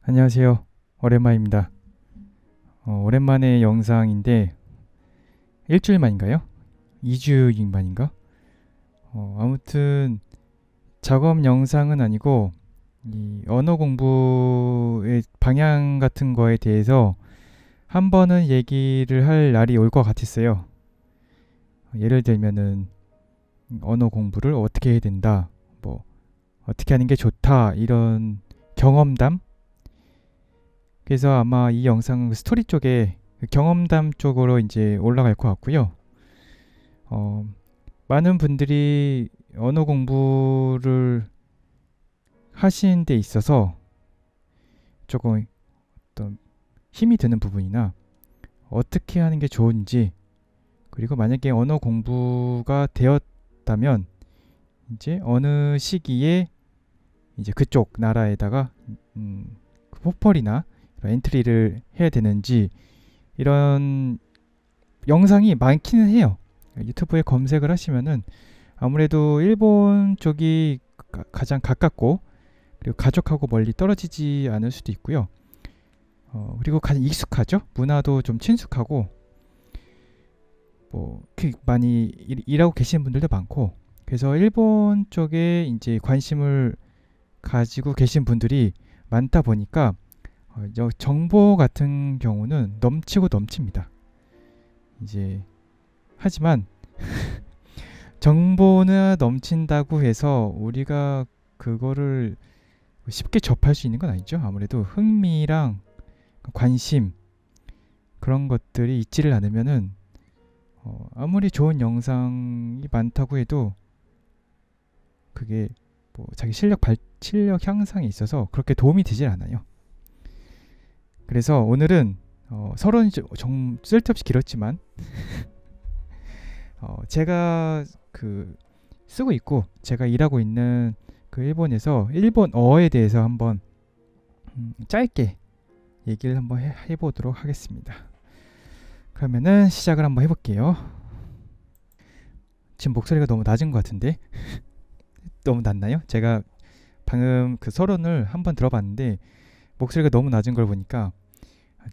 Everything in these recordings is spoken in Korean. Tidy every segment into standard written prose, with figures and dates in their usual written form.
안녕하세요. 오랜만입니다. 오랜만에 영상인데 일주일 만인가요? 2주 만인가? 아무튼 작업 영상은 아니고 이 언어 공부의 방향 같은 거에 대해서 한 번은 얘기를 할 날이 올 것 같았어요. 예를 들면은 언어 공부를 어떻게 해야 된다, 뭐 어떻게 하는 게 좋다 이런 경험담. 그래서 아마 이 영상 스토리 쪽에 그 경험담 쪽으로 이제 올라갈 것 같고요. 어, 많은 분들이 언어 공부를 하시는 데 있어서 조금 어떤 힘이 드는 부분이나 어떻게 하는 게 좋은지, 그리고 만약에 언어 공부가 되었다면 이제 어느 시기에 이제 그쪽 나라에다가 그 포펄이나 엔트리를 해야 되는지, 이런 영상이 많기는 해요. 유튜브에 검색을 하시면은 아무래도 일본 쪽이 가장 가깝고, 그리고 가족하고 멀리 떨어지지 않을 수도 있고요. 그리고 가장 익숙하죠. 문화도 좀 친숙하고, 뭐 많이 일하고 계시는 분들도 많고, 그래서 일본 쪽에 이제 관심을 가지고 계신 분들이 많다 보니까 정보 같은 경우는 넘치고 넘칩니다. 이제 하지만 정보는 넘친다고 해서 우리가 그거를 쉽게 접할 수 있는 건 아니죠. 아무래도 흥미랑 관심, 그런 것들이 있지를 않으면은 아무리 좋은 영상이 많다고 해도 그게 뭐 자기 실력 향상에 있어서 그렇게 도움이 되질 않아요. 그래서 오늘은 서론이 좀 쓸데없이 길었지만 제가 그 쓰고 있고 제가 일하고 있는 그 일본에서 일본어에 대해서 한번 짧게 얘기를 한번 해보도록 하겠습니다. 그러면은 시작을 한번 해볼게요. 지금 목소리가 너무 낮은 것 같은데 너무 낮나요? 제가 방금 그 서론을 한번 들어봤는데 목소리가 너무 낮은 걸 보니까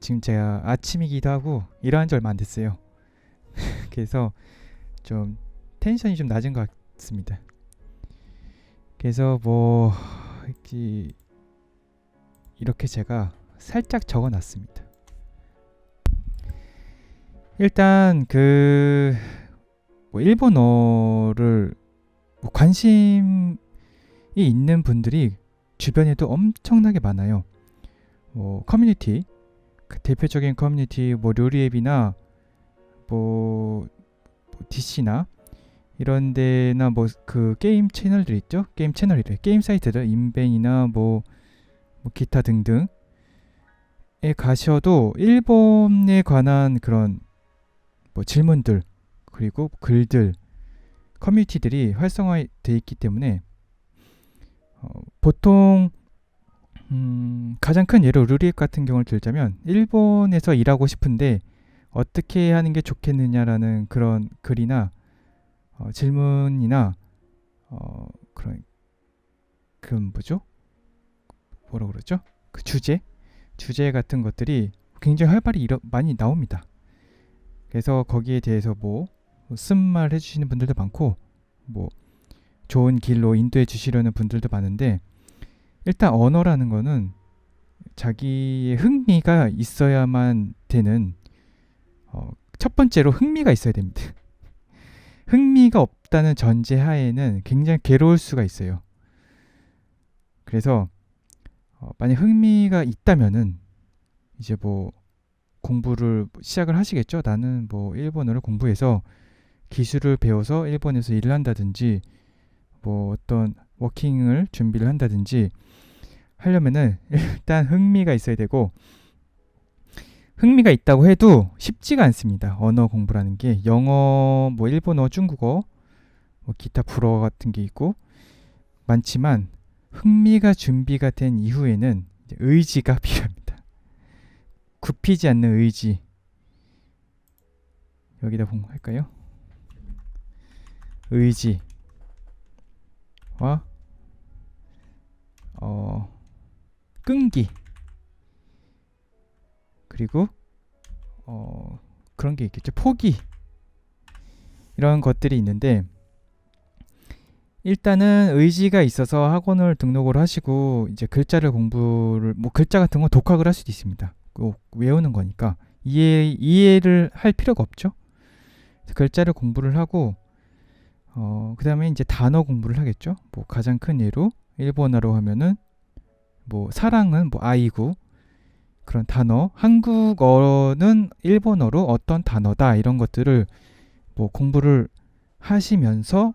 지금 제가 아침이기도 하고 일어난 지 얼마 안 됐어요. 그래서 좀 텐션이 좀 낮은 것 같습니다. 그래서 뭐 이렇게 제가 살짝 적어놨습니다. 일단 뭐 일본어를 뭐 관심이 있는 분들이 주변에도 엄청나게 많아요. 뭐 커뮤니티, 그 대표적인 커뮤니티 뭐 료리앱이나 뭐 DC나 이런 데나 뭐 그 게임 채널들 있죠? 게임 채널이래. 게임 사이트들 인벤이나 뭐 기타 등등에 가셔도 일본에 관한 그런 뭐 질문들, 그리고 글들, 커뮤니티들이 활성화되어 있기 때문에 보통 가장 큰 예로 루리앱 같은 경우를 들자면 일본에서 일하고 싶은데 어떻게 하는 게 좋겠느냐라는 그런 글이나 질문이나 그런 뭐죠? 뭐라 그러죠? 그 주제 같은 것들이 굉장히 활발히 많이 나옵니다. 그래서 거기에 대해서 뭐 쓴말 해주시는 분들도 많고, 뭐 좋은 길로 인도해 주시려는 분들도 많은데, 일단 언어라는 거는 자기의 흥미가 있어야만 되는, 첫 번째로 흥미가 있어야 됩니다. 흥미가 없다는 전제하에는 굉장히 괴로울 수가 있어요. 그래서 만약 흥미가 있다면은 이제 뭐 공부를 시작을 하시겠죠. 나는 뭐 일본어를 공부해서 기술을 배워서 일본에서 일을 한다든지, 뭐 어떤 워킹을 준비를 한다든지 하려면은 일단 흥미가 있어야 되고, 흥미가 있다고 해도 쉽지가 않습니다. 언어 공부라는 게 영어, 뭐 일본어, 중국어, 뭐 기타 불어 같은 게 있고 많지만, 흥미가 준비가 된 이후에는 이제 의지가 필요합니다. 굽히지 않는 의지. 여기다 공부할까요? 의지와 끈기. 그리고 그런 게 있겠죠. 포기, 이런 것들이 있는데, 일단은 의지가 있어서 학원을 등록을 하시고 이제 글자를 공부를, 뭐 글자 같은 건 독학을 할 수도 있습니다. 꼭 외우는 거니까 이해를 할 필요가 없죠. 글자를 공부를 하고 그 다음에 이제 단어 공부를 하겠죠. 뭐 가장 큰 예로 일본어로 하면은 뭐 사랑은 뭐 아이고, 그런 단어, 한국어는 일본어로 어떤 단어다, 이런 것들을 뭐 공부를 하시면서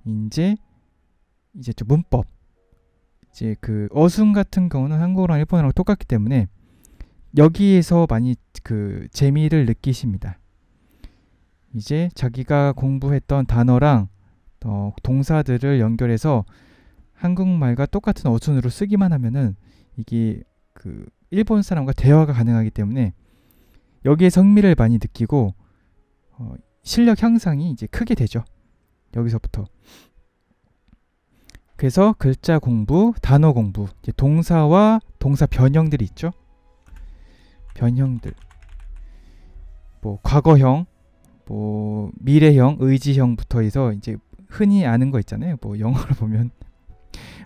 이제 좀 문법, 이제 그 어순 같은 경우는 한국어랑 일본어랑 똑같기 때문에 여기에서 많이 그 재미를 느끼십니다. 이제 자기가 공부했던 단어랑 동사들을 연결해서 한국말과 똑같은 어순으로 쓰기만 하면은 이게 그 일본 사람과 대화가 가능하기 때문에 여기에 흥미를 많이 느끼고 실력 향상이 이제 크게 되죠. 여기서부터. 그래서 글자 공부, 단어 공부, 이제 동사와 동사 변형들이 있죠. 변형들, 뭐 과거형, 뭐 미래형, 의지형부터 해서 이제 흔히 아는 거 있잖아요. 뭐 영어로 보면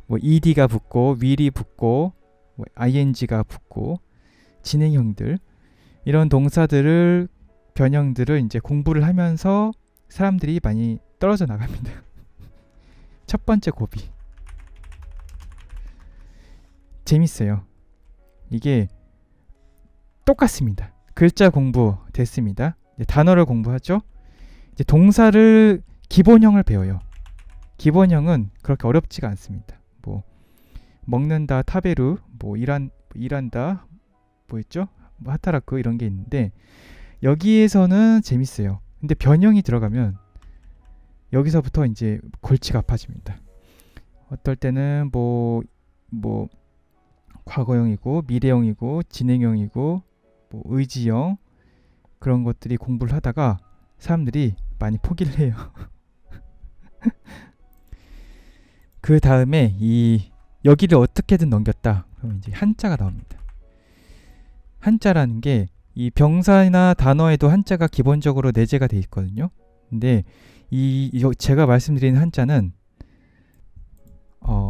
뭐 ed가 붙고 will이 붙고 뭐 ing가 붙고 진행형들, 이런 동사들을, 변형들을 이제 공부를 하면서 사람들이 많이 떨어져 나갑니다. 첫 번째 고비. 재밌어요. 이게 똑같습니다. 글자 공부 됐습니다. 이제 단어를 공부하죠. 이제 동사를, 기본형을 배워요. 기본형은 그렇게 어렵지가 않습니다. 뭐 먹는다, 타베루, 뭐 일한다, 뭐 있죠? 뭐 하타라크, 이런 게 있는데 여기에서는 재밌어요. 근데 변형이 들어가면 여기서부터 이제 골치가 아파집니다. 어떨 때는 뭐 과거형이고 미래형이고 진행형이고 뭐 의지형, 그런 것들이 공부를 하다가 사람들이 많이 포기를 해요. 그 다음에 여기를 어떻게든 넘겼다, 그러면 이제 한자가 나옵니다. 한자라는 게 이 병사나 단어에도 한자가 기본적으로 내재가 돼 있거든요. 근데 제가 말씀드리는 한자는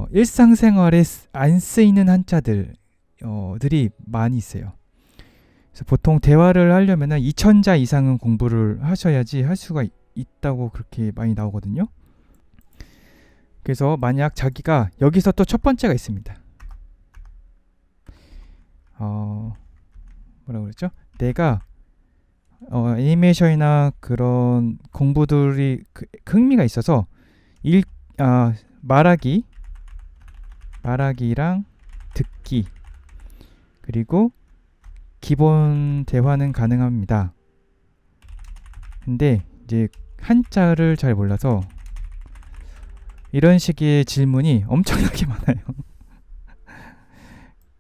일상생활에 안 쓰이는 한자들이 많이 있어요. 그래서 보통 대화를 하려면 2000자 이상은 공부를 하셔야지 할 수가 있다고 그렇게 많이 나오거든요. 그래서 만약 자기가, 여기서 또 첫 번째가 있습니다. 뭐라고 그랬죠? 내가 애니메이션이나 그런 공부들이 흥미가 있어서 말하기랑 듣기, 그리고 기본 대화는 가능합니다. 근데 이제 한자를 잘 몰라서 이런 식의 질문이 엄청나게 많아요.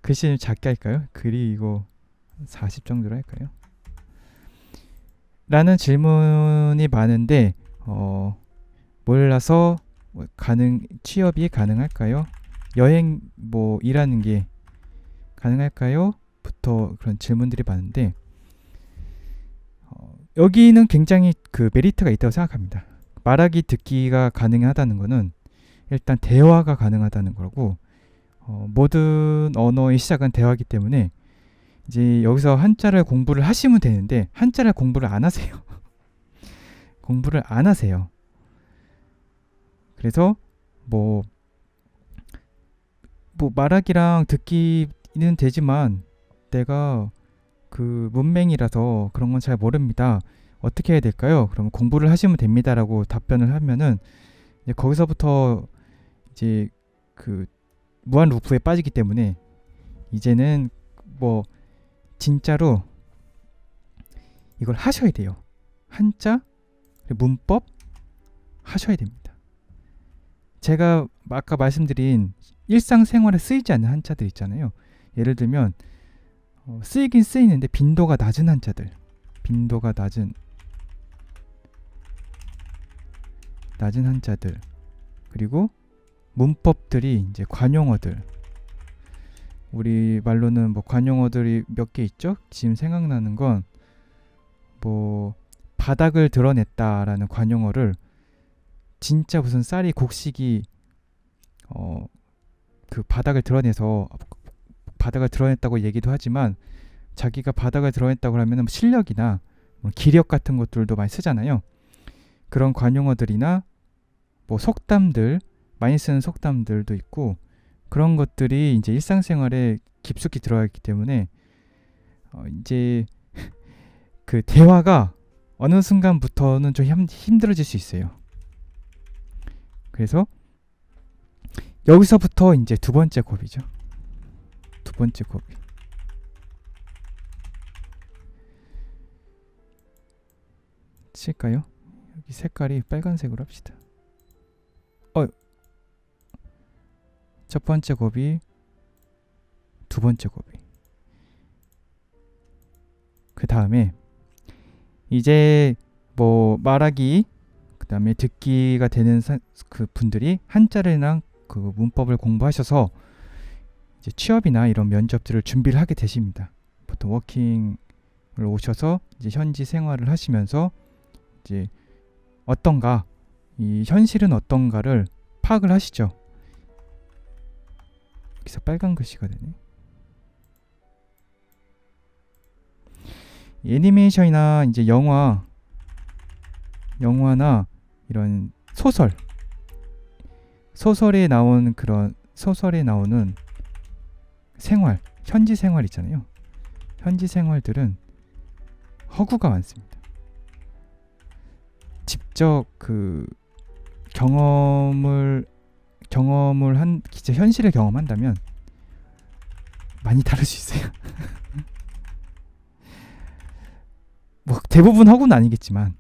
글씨 좀 작게 할까요? 글이 이거 40 정도로 할까요? 라는 질문이 많은데 몰라서 취업이 가능할까요? 여행 뭐 일하는 게 가능할까요? 부터 그런 질문들이 많은데 여기는 굉장히 그 메리트가 있다고 생각합니다. 말하기 듣기가 가능하다는 거는 일단 대화가 가능하다는 거고, 모든 언어의 시작은 대화이기 때문에 이제 여기서 한자를 공부를 하시면 되는데 한자를 공부를 안 하세요. 공부를 안 하세요. 그래서 뭐 말하기랑 듣기는 되지만 내가 그 문맹이라서 그런 건 잘 모릅니다. 어떻게 해야 될까요? 그러면 공부를 하시면 됩니다 라고 답변을 하면은 이제 거기서부터 이제 그 무한 루프에 빠지기 때문에 이제는 뭐 진짜로 이걸 하셔야 돼요. 한자, 문법 하셔야 됩니다. 제가 아까 말씀드린 일상생활에 쓰이지 않는 한자들 있잖아요. 예를 들면 쓰이긴 쓰이는데 빈도가 낮은 한자들, 빈도가 낮은 한자들, 그리고 문법들이 이제 관용어들, 우리 말로는 뭐 관용어들이 몇 개 있죠. 지금 생각나는 건 뭐 바닥을 드러냈다라는 관용어를 진짜 무슨 쌀이 곡식이 그 바닥을 드러내서 바닥을 드러냈다고 얘기도 하지만 자기가 바닥을 드러냈다고 하면 실력이나 기력 같은 것들도 많이 쓰잖아요. 그런 관용어들이나 뭐 속담들 많이 쓰는 속담들도 있고 그런 것들이 이제 일상생활에 깊숙이 들어가 있기 때문에 이제 그 대화가 어느 순간부터는 좀 힘들어질 수 있어요. 그래서 여기서부터 이제 두 번째 고비죠. 두 번째 고비. 칠까요? 여기 색깔이 빨간색으로 합시다. 첫 번째 고비, 두 번째 고비. 그 다음에 이제 뭐 말하기, 그 다음에 듣기가 되는 그 분들이 한자리랑 그 문법을 공부하셔서 이제 취업이나 이런 면접들을 준비를 하게 되십니다. 보통 워킹을 오셔서 이제 현지 생활을 하시면서 이제 어떤가, 이 현실은 어떤가를 파악을 하시죠. 여기서 빨간 글씨가 되네. 애니메이션이나 이제 영화나 이런 소설에 나오는 생활, 현지 생활 있잖아요. 현지 생활들은 허구가 많습니다. 직접 그 경험을 진짜 현실을 경험한다면 많이 다를 수 있어요. 뭐 대부분 허구는 아니겠지만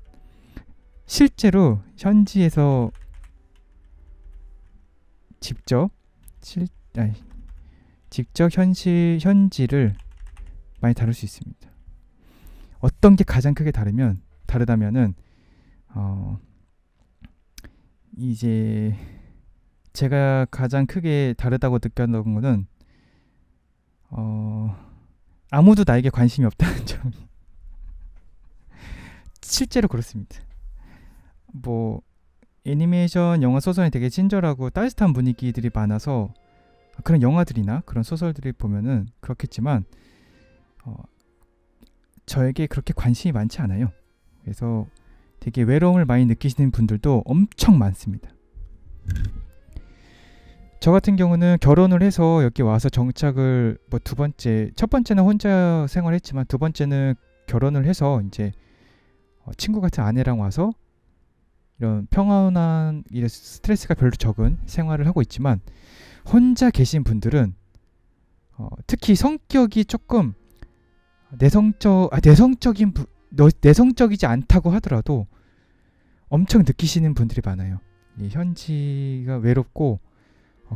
실제로 현지에서 직접 현지를 많이 다룰 수 있습니다. 어떤 게 가장 크게 다르다면은 이제 제가 가장 크게 다르다고 느꼈던 거는 아무도 나에게 관심이 없다는 점이 실제로 그렇습니다. 뭐 애니메이션, 영화, 소설이 되게 친절하고 따뜻한 분위기들이 많아서 그런 영화들이나 그런 소설들이 보면은 그렇겠지만 저에게 그렇게 관심이 많지 않아요. 그래서 되게 외로움을 많이 느끼시는 분들도 엄청 많습니다. 저 같은 경우는 결혼을 해서 여기 와서 정착을 첫 번째는 혼자 생활했지만 두 번째는 결혼을 해서 이제 친구 같은 아내랑 와서 이런 평온한 스트레스가 별로 적은 생활을 하고 있지만 혼자 계신 분들은 특히 성격이 조금 내성적이지 않다고 하더라도 엄청 느끼시는 분들이 많아요. 이 현지가 외롭고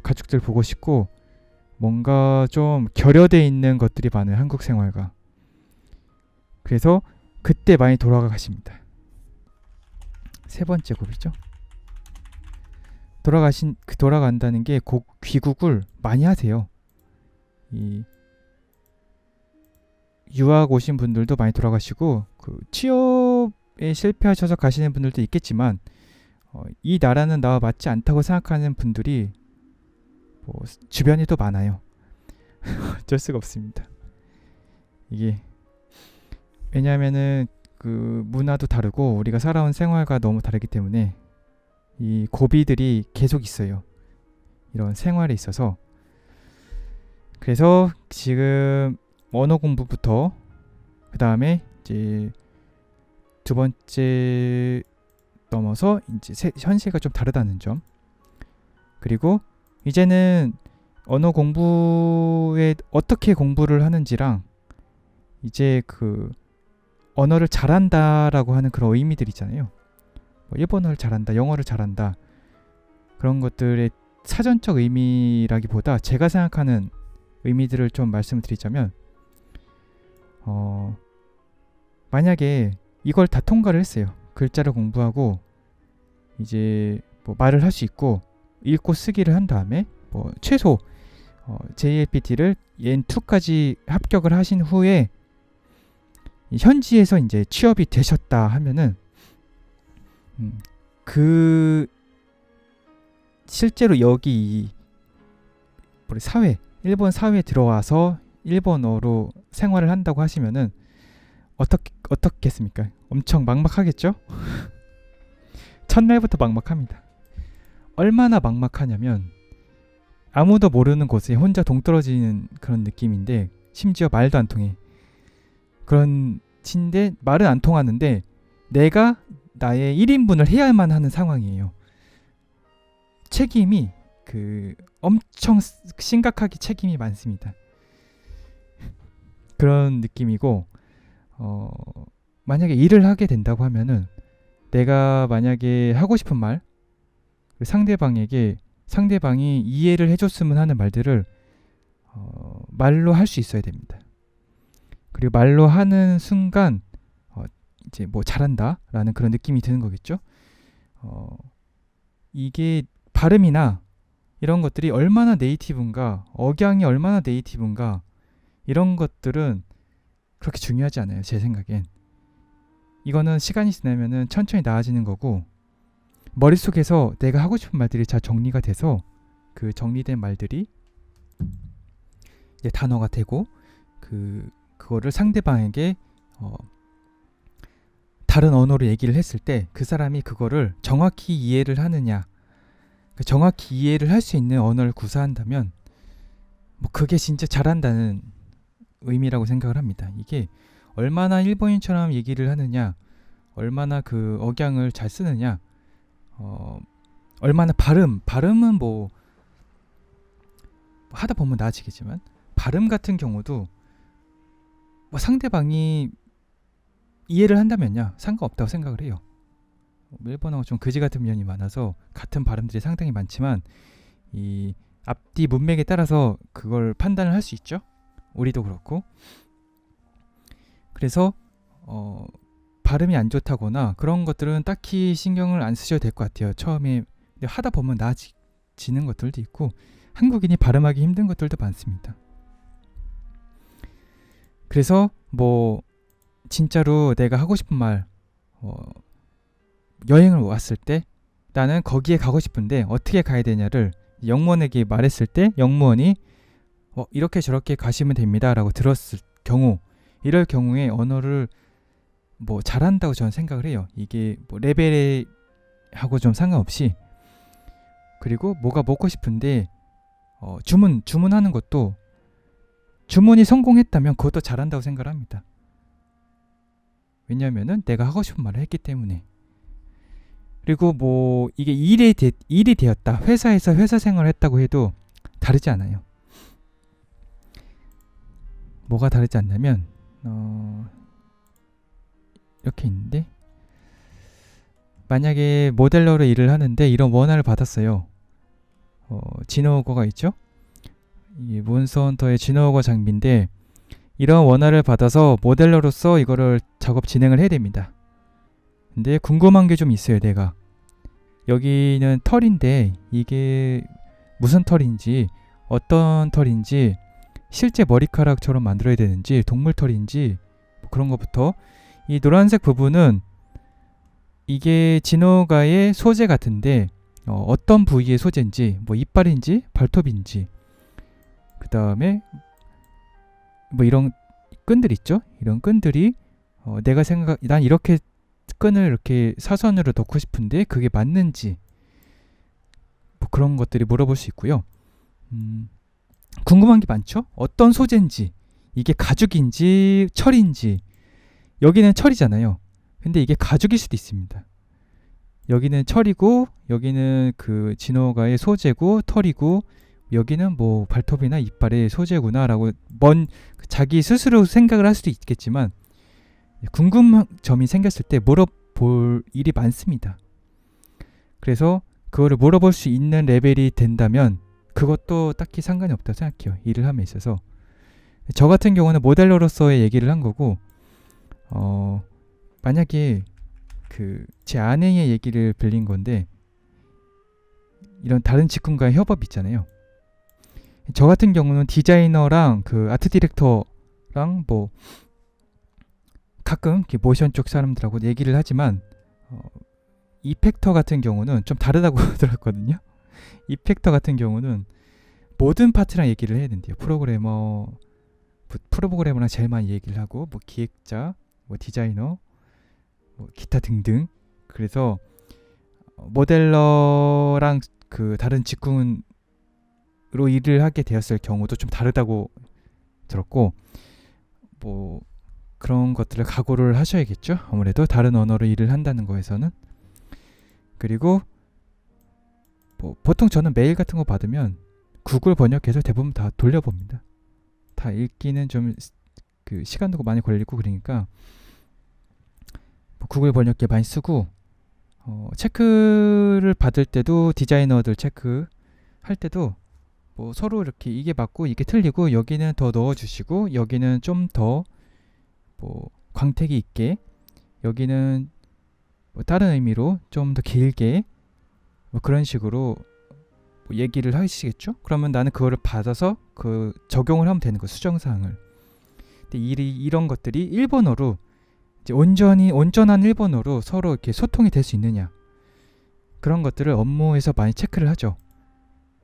가족들 보고 싶고 뭔가 좀 결여돼 있는 것들이 많아요. 한국 생활과. 그래서 그때 많이 돌아가십니다. 세 번째 고비죠. 돌아간다는 게 귀국을 많이 하세요. 이 유학 오신 분들도 많이 돌아가시고 그 취업에 실패하셔서 가시는 분들도 있겠지만 이 나라는 나와 맞지 않다고 생각하는 분들이 주변에도 많아요. 어쩔 수가 없습니다. 이게 왜냐하면은 그 문화도 다르고 우리가 살아온 생활과 너무 다르기 때문에 이 고비들이 계속 있어요. 이런 생활에 있어서. 그래서 지금 언어 공부부터 그 다음에 이제 두 번째 넘어서 이제 현실과 좀 다르다는 점. 그리고 이제는 언어 공부에 어떻게 공부를 하는지랑 이제 그 언어를 잘한다라고 하는 그런 의미들 있잖아요. 일본어를 잘한다, 영어를 잘한다 그런 것들의 사전적 의미라기보다 제가 생각하는 의미들을 좀 말씀을 드리자면 만약에 이걸 다 통과를 했어요. 글자를 공부하고 이제 말을 할 수 있고 읽고 쓰기를 한 다음에 최소 JLPT를 N2까지 합격을 하신 후에 현지에서 이제 취업이 되셨다 하면은 그 실제로 여기 일본 사회에 들어와서 일본어로 생활을 한다고 하시면은 어떻겠습니까? 엄청 막막하겠죠? 첫날부터 막막합니다. 얼마나 막막하냐면 아무도 모르는 곳에 혼자 동떨어지는 그런 느낌인데, 심지어 말도 안 통해. 그런 친데 말은 안 통하는데 내가 나의 1인분을 해야만 하는 상황이에요. 책임이 엄청 심각하게 책임이 많습니다. 그런 느낌이고, 만약에 일을 하게 된다고 하면은 내가 만약에 하고 싶은 말, 상대방이 이해를 해줬으면 하는 말들을 말로 할 수 있어야 됩니다. 그리고 말로 하는 순간 이제 뭐 잘한다라는 그런 느낌이 드는 거겠죠. 이게 발음이나 이런 것들이 얼마나 네이티브인가, 억양이 얼마나 네이티브인가, 이런 것들은 그렇게 중요하지 않아요, 제 생각엔. 이거는 시간이 지나면은 천천히 나아지는 거고, 머릿속에서 내가 하고 싶은 말들이 잘 정리가 돼서 그 정리된 말들이 이제 단어가 되고, 그거를 상대방에게 다른 언어로 얘기를 했을 때 그 사람이 그거를 정확히 이해를 하느냐, 정확히 이해를 할 수 있는 언어를 구사한다면 뭐 그게 진짜 잘한다는 의미라고 생각을 합니다. 이게 얼마나 일본인처럼 얘기를 하느냐, 얼마나 그 억양을 잘 쓰느냐, 얼마나 발음은 뭐 하다 보면 나아지겠지만, 발음 같은 경우도 뭐 상대방이 이해를 한다면요 상관없다고 생각을 해요. 일본어가 좀 그지 같은 면이 많아서 같은 발음들이 상당히 많지만 이 앞뒤 문맥에 따라서 그걸 판단을 할 수 있죠. 우리도 그렇고. 그래서 발음이 안 좋다거나 그런 것들은 딱히 신경을 안 쓰셔도 될 것 같아요. 처음에. 근데 하다 보면 나아지는 것들도 있고, 한국인이 발음하기 힘든 것들도 많습니다. 그래서 뭐 진짜로 내가 하고 싶은 말, 여행을 왔을 때 나는 거기에 가고 싶은데 어떻게 가야 되냐를 영무원에게 말했을 때 영무원이 이렇게 저렇게 가시면 됩니다 라고 들었을 경우, 이럴 경우에 언어를 뭐 잘한다고 저는 생각을 해요. 이게 뭐 레벨에 하고 좀 상관없이. 그리고 뭐가 먹고 싶은데 주문하는 것도 주문이 성공했다면 그것도 잘한다고 생각을 합니다. 왜냐하면은 내가 하고 싶은 말을 했기 때문에. 그리고 뭐 이게 일이 되었다, 회사에서 회사 생활을 했다고 해도 다르지 않아요. 뭐가 다르지 않냐면 이렇게 있는데, 만약에 모델러로 일을 하는데 이런 원화를 받았어요. 진호거가 있죠. 이 몬스터헌터의 진호거 장비인데 이런 원화를 받아서 모델러로서 이거를 작업 진행을 해야 됩니다. 근데 궁금한 게 좀 있어요. 내가 여기는 털인데 이게 무슨 털인지, 어떤 털인지, 실제 머리카락처럼 만들어야 되는지, 동물 털인지, 뭐 그런 것부터. 이 노란색 부분은 이게 진호가의 소재 같은데 어떤 부위의 소재인지, 뭐 이빨인지 발톱인지, 그 다음에 뭐 이런 끈들 있죠. 이런 끈들이 난 이렇게 끈을 이렇게 사선으로 넣고 싶은데 그게 맞는지, 뭐 그런 것들이 물어볼 수 있고요. 궁금한 게 많죠. 어떤 소재인지, 이게 가죽인지 철인지. 여기는 철이잖아요. 근데 이게 가죽일 수도 있습니다. 여기는 철이고 여기는 그 진호가의 소재고 털이고, 여기는 뭐 발톱이나 이빨의 소재구나 라고 자기 스스로 생각을 할 수도 있겠지만, 궁금한 점이 생겼을 때 물어볼 일이 많습니다. 그래서 그거를 물어볼 수 있는 레벨이 된다면 그것도 딱히 상관이 없다고 생각해요. 일을 함에 있어서. 저 같은 경우는 모델러로서의 얘기를 한 거고, 만약에 제 아내의 얘기를 빌린 건데, 이런 다른 직군과의 협업 있잖아요. 저 같은 경우는 디자이너랑 그 아트 디렉터랑 뭐 가끔 이렇게 모션 쪽 사람들하고 얘기를 하지만 이펙터 같은 경우는 좀 다르다고 들었거든요. 이펙터 같은 경우는 모든 파트랑 얘기를 해야 된대요. 프로그래머랑 제일 많이 얘기를 하고 뭐 기획자, 뭐 디자이너, 뭐 기타 등등. 그래서 모델러랑 그 다른 직군으로 일을 하게 되었을 경우도 좀 다르다고 들었고, 뭐 그런 것들을 각오를 하셔야겠죠. 아무래도 다른 언어로 일을 한다는 거에서는. 그리고 뭐 보통 저는 메일 같은 거 받으면 구글 번역해서 대부분 다 돌려봅니다. 다 읽기는 좀 그 시간도 많이 걸리고 그러니까 뭐 구글 번역기 많이 쓰고, 체크를 받을 때도 디자이너들 체크 할 때도 뭐 서로 이렇게 이게 맞고 이게 틀리고 여기는 더 넣어주시고 여기는 좀 더 뭐 광택이 있게, 여기는 뭐 다른 의미로 좀 더 길게, 뭐 그런 식으로 뭐 얘기를 하시겠죠. 그러면 나는 그거를 받아서 그 적용을 하면 되는 거, 수정사항을. 근데 이런 것들이 일본어로 이제 온전한 일본어로 서로 이렇게 소통이 될 수 있느냐, 그런 것들을 업무에서 많이 체크를 하죠.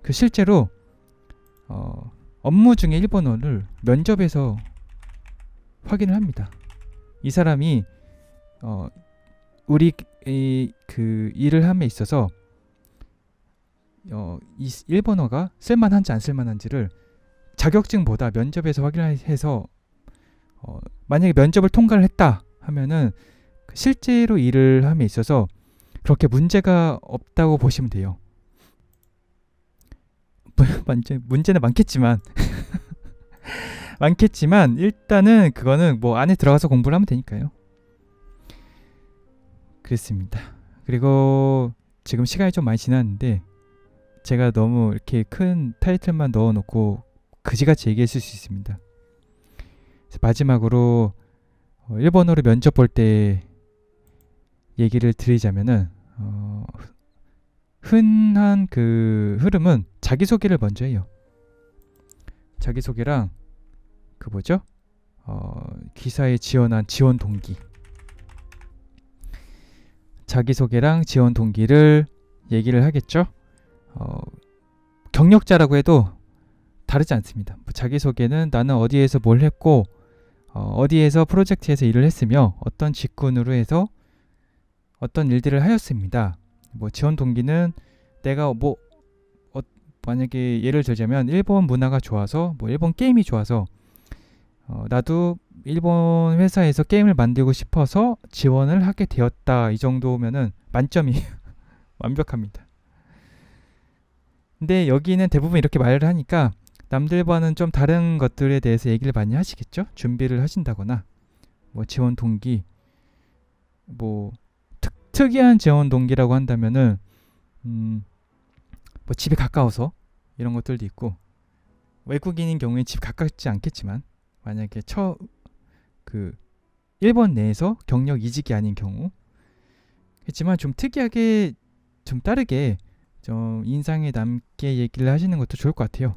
그 실제로 업무 중에 일본어를 면접에서 확인을 합니다. 이 사람이 우리 그 일을 함에 있어서 이 일본어가 쓸만한지 안 쓸만한지를 자격증보다 면접에서 확인해서 만약에 면접을 통과를 했다 하면은 실제로 일을 함에 있어서 그렇게 문제가 없다고 보시면 돼요. 문제는 많겠지만 일단은 그거는 뭐 안에 들어가서 공부를 하면 되니까요. 그렇습니다. 그리고 지금 시간이 좀 많이 지났는데 제가 너무 이렇게 큰 타이틀만 넣어놓고 그지같이 얘기했을 수 있습니다. 마지막으로 일본어로 면접 볼 때 얘기를 드리자면은 흔한 그 흐름은 자기소개를 먼저 해요. 자기소개랑 그 뭐죠? 기사에 지원한 지원 동기. 자기소개랑 지원 동기를 얘기를 하겠죠. 경력자라고 해도 다르지 않습니다. 자기소개는 나는 어디에서 뭘 했고 어디에서 프로젝트에서 일을 했으며 어떤 직군으로 해서 어떤 일들을 하였습니다. 뭐 지원 동기는 내가 뭐 만약에 예를 들자면 일본 문화가 좋아서 뭐 일본 게임이 좋아서 나도 일본 회사에서 게임을 만들고 싶어서 지원을 하게 되었다. 이 정도면은 만점이에요. 완벽합니다. 근데 여기는 대부분 이렇게 말을 하니까 남들과는 좀 다른 것들에 대해서 얘기를 많이 하시겠죠? 준비를 하신다거나 뭐 지원 동기, 뭐 특이한 지원 동기라고 한다면은 뭐 집이 가까워서 이런 것들도 있고, 외국인인 경우에 집 가깝지 않겠지만 만약에 일본 내에서 경력 이직이 아닌 경우, 그렇지만 좀 특이하게 좀 다르게 좀 인상에 남게 얘기를 하시는 것도 좋을 것 같아요.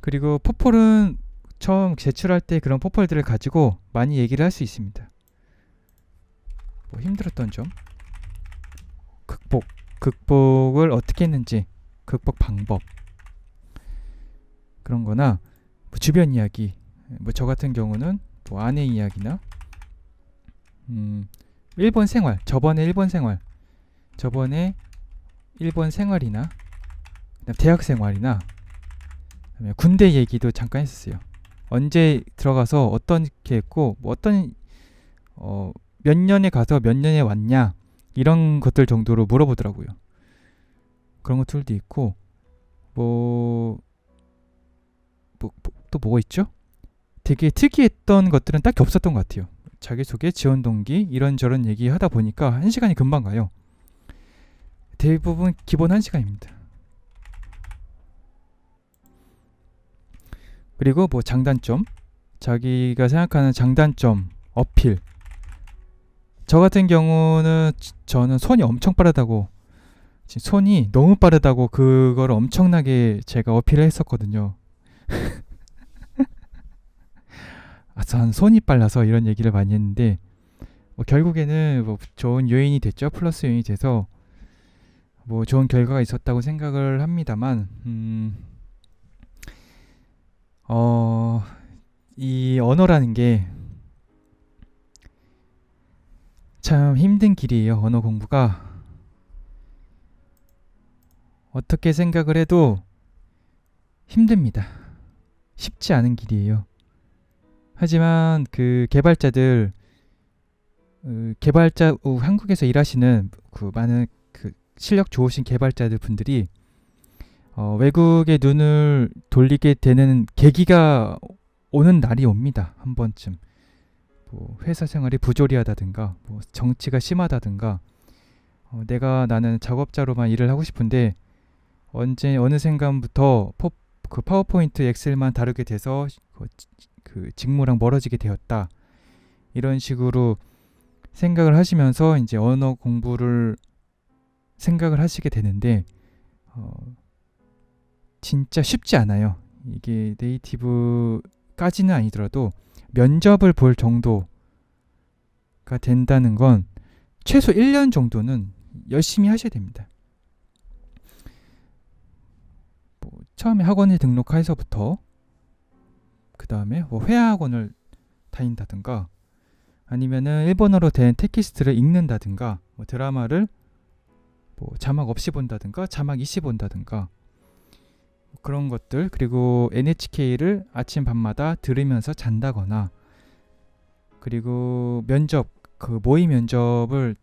그리고 포폴은 처음 제출할 때 그런 포폴들을 가지고 많이 얘기를 할 수 있습니다. 뭐 힘들었던 점, 극복을 어떻게 했는지, 극복 방법, 그런 거나 뭐 주변 이야기, 뭐 저 같은 경우는 뭐 아내 이야기나 일본 생활, 저번에 일본 생활이나 대학 생활이나 군대 얘기도 잠깐 했었어요. 언제 들어가서 어떻게 했고 뭐 어떤 몇 년에 가서 몇 년에 왔냐, 이런 것들 정도로 물어보더라고요. 그런 것들도 있고 또 뭐가 있죠? 되게 특이했던 것들은 딱히 없었던 것 같아요. 자기소개, 지원 동기 이런저런 얘기하다 보니까 1시간이 금방 가요. 대부분 기본 1시간입니다. 그리고 뭐 장단점, 자기가 생각하는 장단점 어필. 저 같은 경우는 저는 손이 엄청 빠르다고 손이 너무 빠르다고 그걸 엄청나게 제가 어필을 했었거든요. 전 손이 빨라서 이런 얘기를 많이 했는데 뭐 결국에는 뭐 좋은 요인이 됐죠. 플러스 요인이 돼서 뭐 좋은 결과가 있었다고 생각을 합니다만 이 언어라는 게 참 힘든 길이에요. 언어 공부가 어떻게 생각을 해도 힘듭니다. 쉽지 않은 길이에요. 하지만 그 개발자들 한국에서 일하시는 그 많은 그 실력 좋으신 개발자들 분들이 외국의 눈을 돌리게 되는 계기가 오는 날이 옵니다. 한 번쯤. 뭐 회사 생활이 부조리하다든가 뭐 정치가 심하다든가 나는 작업자로만 일을 하고 싶은데 어느 순간부터 그 파워포인트 엑셀만 다루게 돼서 그 직무랑 멀어지게 되었다. 이런 식으로 생각을 하시면서 이제 언어 공부를 생각을 하시게 되는데 진짜 쉽지 않아요. 이게 네이티브까지는 아니더라도 면접을 볼 정도가 된다는 건 최소 1년 정도는 열심히 하셔야 됩니다. 뭐 처음에 학원에 등록해서부터 그 다음에 뭐 회화학원을 다닌다든가 아니면은 일본어로 된 텍스트를 읽는다든가 뭐 드라마를 뭐 자막 없이 본다든가 자막 있이 본다든가 그런 것들 그리고 NHK를 아침 밤마다 들으면서 잔다거나 그리고 면접 그 모의 면접을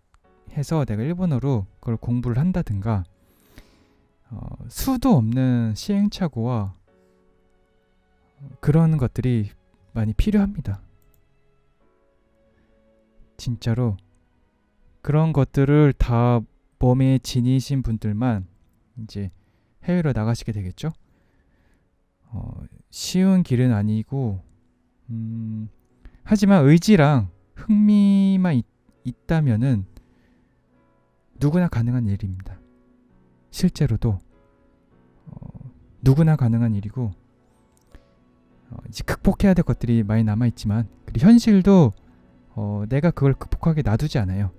해서 내가 일본어로 그걸 공부를 한다든가 수도 없는 시행착오와 그런 것들이 많이 필요합니다. 진짜로 그런 것들을 다 몸에 지니신 분들만 이제 해외로 나가시게 되겠죠. 쉬운 길은 아니고 하지만 의지랑 흥미만 있다면은 누구나 가능한 일입니다. 실제로도 누구나 가능한 일이고 이제 극복해야 될 것들이 많이 남아있지만 그리고 현실도 내가 그걸 극복하게 놔두지 않아요.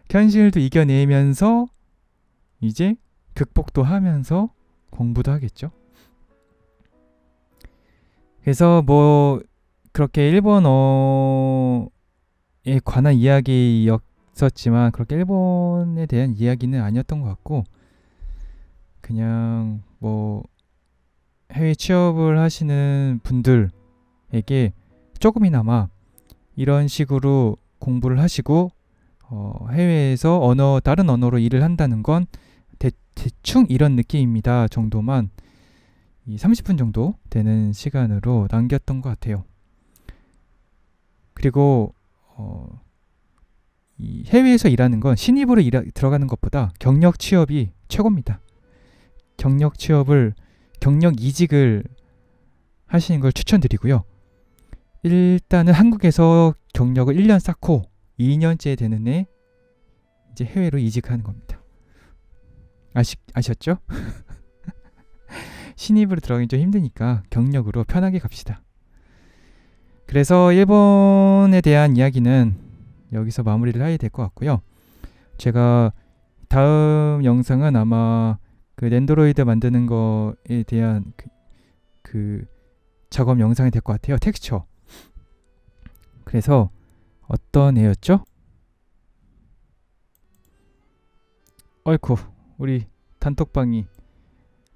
현실도 이겨내면서 이제 극복도 하면서 공부도 하겠죠. 그래서 뭐 그렇게 일본어에 관한 이야기였었지만 그렇게 일본에 대한 이야기는 아니었던 것 같고 그냥 뭐 해외 취업을 하시는 분들에게 조금이나마 이런 식으로 공부를 하시고 해외에서 다른 언어로 일을 한다는 건 대충 이런 느낌입니다 정도만 이 30분 정도 되는 시간으로 남겼던 것 같아요. 그리고 이 해외에서 일하는 건 신입으로 들어가는 것보다 경력 취업이 최고입니다. 경력 이직을 하시는 걸 추천드리고요. 일단은 한국에서 경력을 1년 쌓고 2년째 되는 애 이제 해외로 이직하는 겁니다. 아셨죠? 신입으로 들어가긴 좀 힘드니까 경력으로 편하게 갑시다. 그래서 일본에 대한 이야기는 여기서 마무리를 해야 될 것 같고요. 제가 다음 영상은 아마 그 랜드로이드 만드는 거에 대한 그 작업 영상이 될 것 같아요. 텍스처. 그래서 어떤 애였죠? 어이쿠 우리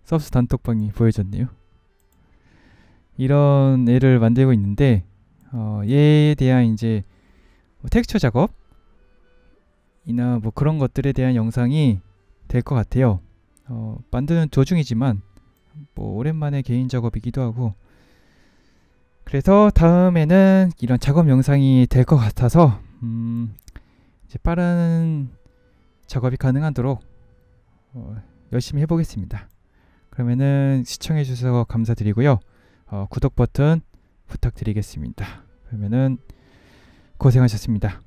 서브스 단톡방이 보여졌네요. 이런 애를 만들고 있는데 얘에 대한 이제 텍스처 작업이나 뭐 그런 것들에 대한 영상이 될 것 같아요. 만드는 도중이지만 뭐 오랜만에 개인 작업이기도 하고 그래서 다음에는 이런 작업 영상이 될 것 같아서 이제 빠른 작업이 가능하도록 열심히 해보겠습니다. 그러면은 시청해 주셔서 감사드리고요. 구독 버튼 부탁드리겠습니다. 그러면은 고생하셨습니다.